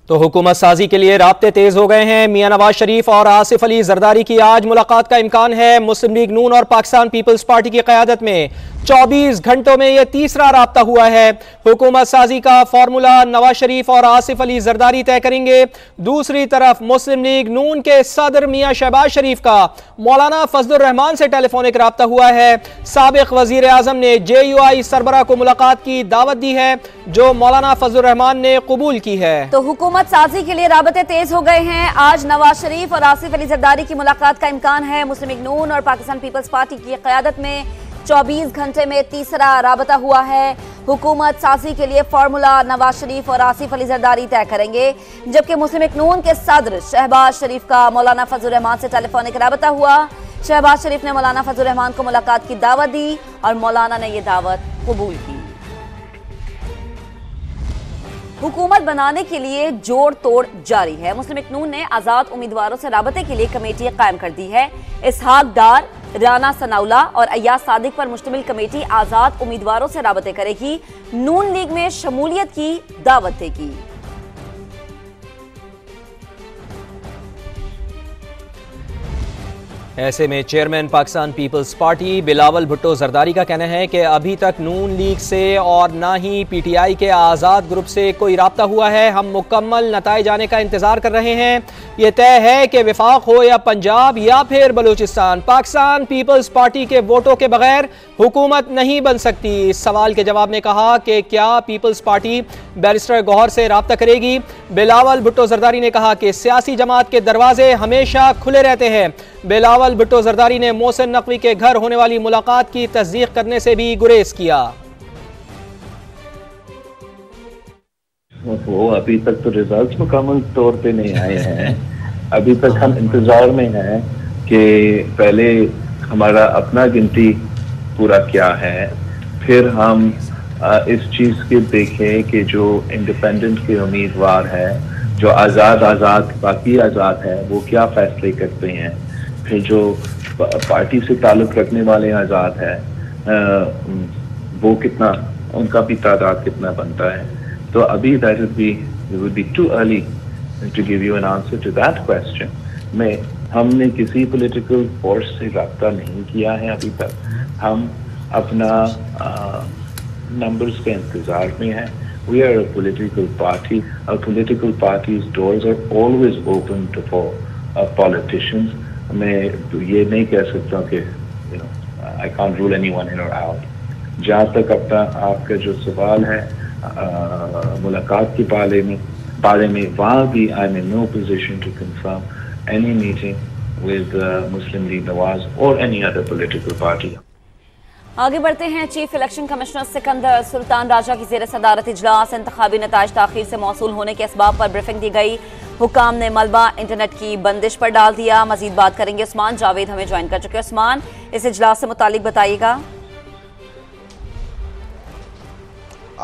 तो हुकूमत साजी के लिए राब्ते तेज हो गए हैं। मियां नवाज शरीफ और आसिफ अली जरदारी की आज मुलाकात का इम्कान है। मुस्लिम लीग नून और पाकिस्तान पीपल्स पार्टी की क़यादत में 24 घंटों में यह तीसरा राब्ता हुआ है। हुकूमत साजी का फॉर्मूला नवाज शरीफ और आसिफ अली जरदारी तय करेंगे। दूसरी तरफ मुस्लिम लीग नून के सदर मियां शहबाज शरीफ का मौलाना फजलुर रहमान से टेलीफोनिक राब्ता हुआ है। साबिक वजीर आजम ने JUI सरबराह को मुलाकात की दावत दी है, जो मौलाना फजलुर रहमान ने कबूल की है। तो हुकूमत साजी के लिए राबते तेज हो गए हैं। आज नवाज शरीफ और आसिफ अली जरदारी की मुलाकात का इम्कान है। मुस्लिम लीग नून और पाकिस्तान पीपल्स पार्टी की क़यादत में 24 घंटे में तीसरा राबता हुआ है। हुकूमत साजी के लिए फॉर्मूला नवाज शरीफ और आसिफ अली जरदारी तय करेंगे, जबकि मुस्लिम लीग नून के सदर शहबाज शरीफ का मौलाना फजलुर रहमान से टेलीफोनिक राबता हुआ। शहबाज शरीफ ने मौलाना फजलुर रहमान को मुलाकात की दावत दी और मौलाना ने यह दावत कबूल की। हुकूमत बनाने के लिए जोड़ तोड़ जारी है। मुस्लिम लीग नून ने आजाद उम्मीदवारों से राबते के लिए कमेटी कायम कर दी है। इसहाक डार, राना सनाउल्ला और अय्याज सादिक पर मुश्तमिल कमेटी आजाद उम्मीदवारों से राबते करेगी। नून लीग में शमूलियत की दावत देगी। ऐसे में chairman Pakistan peoples party Bilawal Bhutto Zardari का कहना है कि अभी तक नून लीग से और ना ही PTI के आज़ाद ग्रुप से कोई राब्ता हुआ है। हम मुकम्मल नताइज आने का इंतज़ार कर रहे हैं। ये तय है कि विफाक हो या पंजाब या फिर बलूचिस्तान, पाकिस्तान पीपल्स पार्टी के वोटों के बगैर हुकूमत नहीं बन सकती। इस सवाल के जवाब में कहा कि क्या पीपल्स पार्टी बैरिस्टर गौहर से राब्ता करेगी। बिलावल भुट्टो जरदारी ने कहा कि सियासी जमात के दरवाजे हमेशा खुले रहते हैं। बिलावल भुट्टो जरदारी ने मोहसिन नकवी के घर होने वाली मुलाकात की तस्दीक करने से भी गुरेज किया। वो अभी तक तो रिजल्ट मुकम्मल तौर पे नहीं आए हैं। अभी तक हम इंतजार में हैं कि पहले हमारा अपना गिनती पूरा क्या है, फिर हम इस चीज के देखें कि जो इंडिपेंडेंट के उम्मीदवार हैं, जो आजाद बाकी आजाद है, वो क्या फैसले करते हैं। फिर जो पार्टी से ताल्लुक रखने वाले आजाद है, वो कितना, उनका भी तादाद कितना बनता है। तो अभी it would be too early to give you an answer to that question. हमने किसी पॉलिटिकल फोर्स से राब्ता नहीं किया है अभी तक। हम अपना नंबर्स के इंतजार में हैं। We are a political party. Our political party's doors are always open for politicians. मैं ये नहीं कह सकता कि I can't rule anyone in or out. जहाँ तक अपना आपका जो सवाल है मुलाकात के बारे में वहाँ भी I'm in no position to confirm any meeting with Muslim League Nawaz or any other political party. आगे बढ़ते हैं। Chief election commissioner Sikandar Sultan Raja की ज़ेर सदारत इजलास इंतखाबी नताइज ताखीर से मौसूल होने के असबाब पर ब्रीफिंग दी गई। हुकाम ने मलबा इंटरनेट की बंदिश पर डाल दिया। मजीद बात करेंगे उस्मान जावेद हमें ज्वाइन कर चुके हैं। उस्मान, इस इजलास से मुतालिक बताइएगा।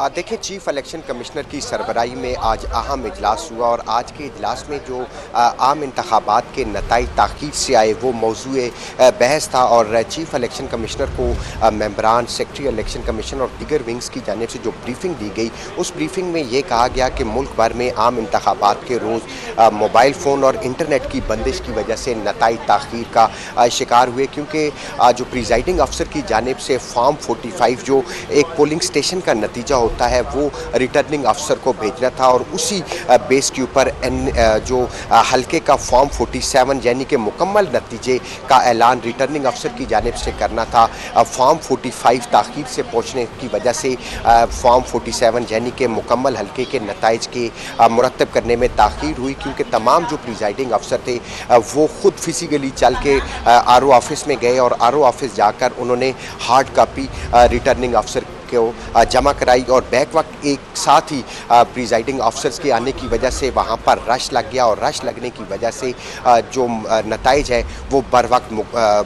देखिए, चीफ इलेक्शन कमिश्नर की सरबराही में आज अहम इजलास हुआ और आज के इजलास में जो आम इंतखाबात के नताइज ताख़ीर से आए वो मौजूए बहस था और चीफ इलेक्शन कमिश्नर को मेंबरान, सेक्रेटरी इलेक्शन कमीशन और दीगर विंग्स की जानिब से जो ब्रीफिंग दी गई, उस ब्रीफिंग में ये कहा गया कि मुल्क भर में आम इंतखाबात के रोज़ मोबाइल फ़ोन और इंटरनेट की बंदिश की वजह से नताइज ताख़ीर का शिकार हुए, क्योंकि जो प्रिजाइडिंग अफसर की जानिब से फॉर्म 45 जो एक पोलिंग स्टेशन का नतीजा होता है वो रिटर्निंग अफसर को भेजना था और उसी बेस के ऊपर जो हल्के का फॉर्म 47 यानी कि मुकम्मल नतीजे का ऐलान रिटर्निंग अफसर की जानिब से करना था। फॉर्म 45 ताख़ीर से पहुँचने की वजह से फॉर्म 47 यानी कि मुकम्मल हल्के के नताइज के मुरतब करने में ताख़ीर हुई, क्योंकि तमाम जो प्रिजाइडिंग अफसर थे वो ख़ुद फिजिकली चल के RO ऑफिस में गए और RO ऑफिस जाकर उन्होंने हार्ड कापी रिटर्निंग अफसर को जमा कराई और बैक वक्त एक साथ ही प्रिजाइडिंग अफसर्स के आने की वजह से वहाँ पर रश लग गया और रश लगने की वजह से जो नताइज है वो बर वक्त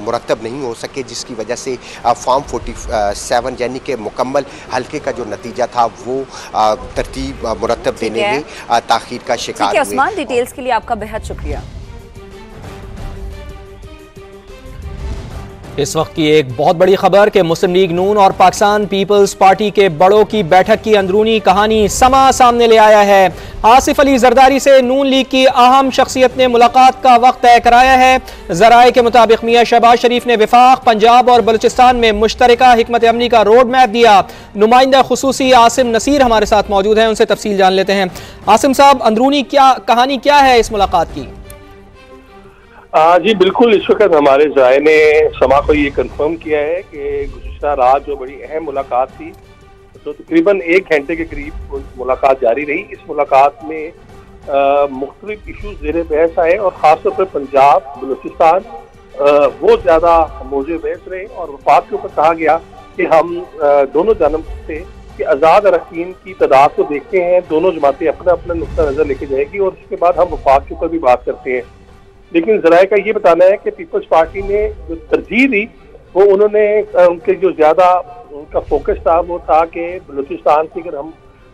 मुरतब नहीं हो सके, जिसकी वजह से फॉर्म 47 यानी कि मुकम्मल हल्के का जो नतीजा था वो तरतीब मुरतब देने में ताख़ीर का शिकार हुए। उस्मान, डिटेल्स के लिए आपका बेहद शुक्रिया। इस वक्त की एक बहुत बड़ी खबर कि मुस्लिम लीग नून और पाकिस्तान पीपल्स पार्टी के बड़ों की बैठक की अंदरूनी कहानी समा सामने ले आया है। आसिफ अली जरदारी से नून लीग की अहम शख्सियत ने मुलाकात का वक्त तय कराया है। जराए के मुताबिक मियां शहबाज शरीफ ने विफाक, पंजाब और बलूचिस्तान में मुश्तरका हिकमत अमली का रोड मैप दिया। नुमाइंदा खुसूसी आसिम नसीर हमारे साथ मौजूद हैं, उनसे तफसील जान लेते हैं। आसिम साहब, अंदरूनी कहानी क्या है इस मुलाकात की? जी बिल्कुल, इस वक्त हमारे ज़राए ने समा को ये कंफर्म किया है कि गुज़िश्ता रात जो बड़ी अहम मुलाकात थी, तो तकरीबन 1 घंटे के करीब मुलाकात जारी रही। इस मुलाकात में मुख्तलिफ इशूज़ ज़ेर बहस आए और ख़ासतौर पर पंजाब, बलूचिस्तान वो ज़्यादा मौजूद बहस रहे और वफाक के ऊपर कहा गया कि हम दोनों जानब से कि आज़ाद अरकान की तादाद को देखते हैं, दोनों जमातें अपना अपना नुक्ता नज़र लेके जाएगी और उसके बाद हम वफाक के ऊपर भी बात करते हैं। लेकिन जराए का ये बताना है कि पीपल्स पार्टी ने जो तरजीह दी वो उन्होंने उनके जो ज़्यादा उनका फोकस था वो था कि बलूचिस्तान की अगर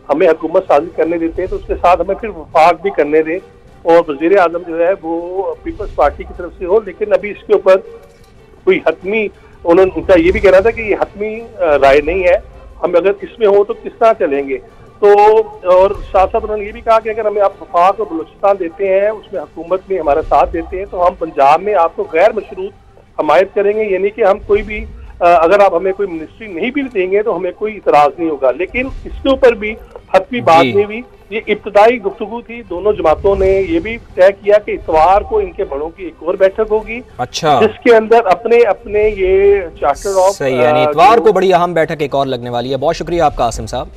हमें हुकूमत साजिश करने देते हैं तो उसके साथ हमें फिर वफाक भी करने दे और वज़ीर आज़म जो है वो पीपल्स पार्टी की तरफ से हो। लेकिन अभी इसके ऊपर कोई हतमी, उनका ये भी कहना था कि ये हतमी राय नहीं है, हम अगर इसमें हो तो किस तरह चलेंगे। तो और साथ साथ उन्होंने ये भी कहा कि अगर हमें आप वफाक और बलूचिस्तान देते हैं, उसमें हुकूमत में हमारा साथ देते हैं, तो हम पंजाब में आपको गैर मशरूत हमायत करेंगे, यानी कि हम कोई भी अगर आप हमें कोई मिनिस्ट्री नहीं भी देंगे तो हमें कोई इतराज़ नहीं होगा। लेकिन इसके ऊपर भी हतमी बात नहीं हुई। ये इब्तदाई गुफ्तगू थी। दोनों जमातों ने ये भी तय किया कि इतवार को इनके बड़ों की एक और बैठक होगी, अच्छा, जिसके अंदर अपने अपने ये चार्टर ऑफ सही है, इतवार को बड़ी अहम बैठक एक और लगने वाली है। बहुत शुक्रिया आपका आसिम साहब।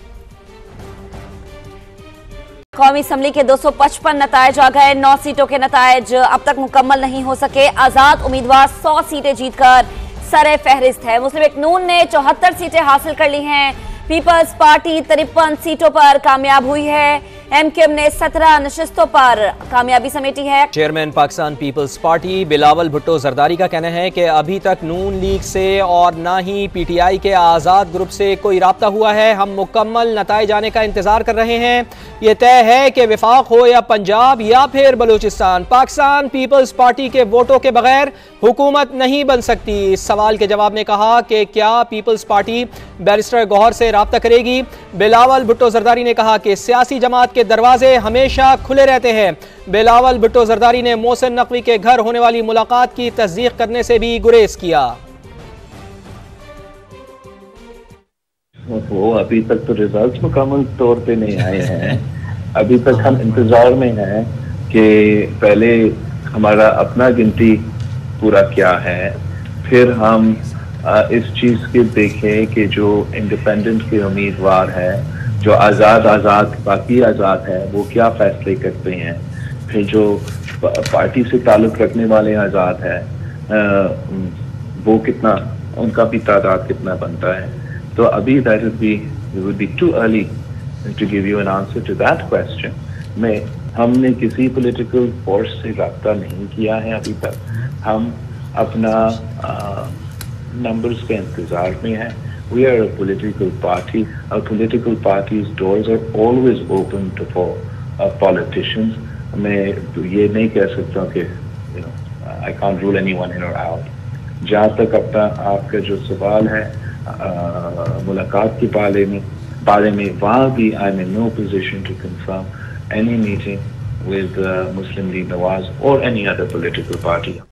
कौमी असम्बली के 255 नतायज आ गए। 9 सीटों के नतायज अब तक मुकम्मल नहीं हो सके। आजाद उम्मीदवार 100 सीटें जीतकर सरे फहरिस्त है। मुस्लिम लीग नून ने 74 सीटें हासिल कर ली हैं। पीपल्स पार्टी 53 सीटों पर कामयाब हुई है। एमक्यूएम ने 17 नशिस्तों पर कामयाबी समेटी है। Chairman Pakistan peoples party Bilawal Bhutto Zardari का कहना है कि अभी तक नून लीग से और ना ही पीटीआई के आज़ाद ग्रुप से कोई राब्ता हुआ है। हम मुकम्मल नताइज आने का इंतजार कर रहे हैं। ये तय है कि विफाक हो या पंजाब या फिर बलूचिस्तान, पाकिस्तान पीपल्स पार्टी के वोटों के बगैर हुकूमत नहीं बन सकती। इस सवाल के जवाब में कहा कि क्या पीपल्स पार्टी बैरिस्टर गौहर से राब्ता करेगी। बिलावल भुट्टो जरदारी ने कहा कि सियासी जमात के दरवाजे हमेशा खुले रहते हैं। बिलावल भुट्टो जरदारी ने मोहसिन नकवी के घर होने वाली मुलाकात की तस्दीक करने से भी गुरेज किया। वो अभी तक तो रिजल्ट्स मुकम्मल तौर पे नहीं आए हैं। अभी तक हम इंतजार में हैं कि पहले हमारा अपना गिनती पूरा क्या है, फिर हम इस चीज़ के देखें कि जो इंडिपेंडेंट के उम्मीदवार हैं, जो आज़ाद बाकी आज़ाद है, वो क्या फैसले करते हैं। फिर जो पार्टी से ताल्लुक़ रखने वाले आज़ाद है वो कितना, उनका भी तादाद कितना बनता है। तो अभी that would be too early to give you an answer to that question। में हमने किसी पॉलिटिकल फोर्स से रब्ता नहीं किया है अभी तक। हम अपना नंबर्स के इंतजार में हैं। We are a political party. Our political party's doors are always open to for politicians. मैं ये नहीं कह सकता कि I can't rule anyone in or out। जहाँ तक अपना आपका जो सवाल है मुलाकात के बारे में वहाँ भी I'm in no position to confirm any meeting with Muslim League Nawaz or any other political party।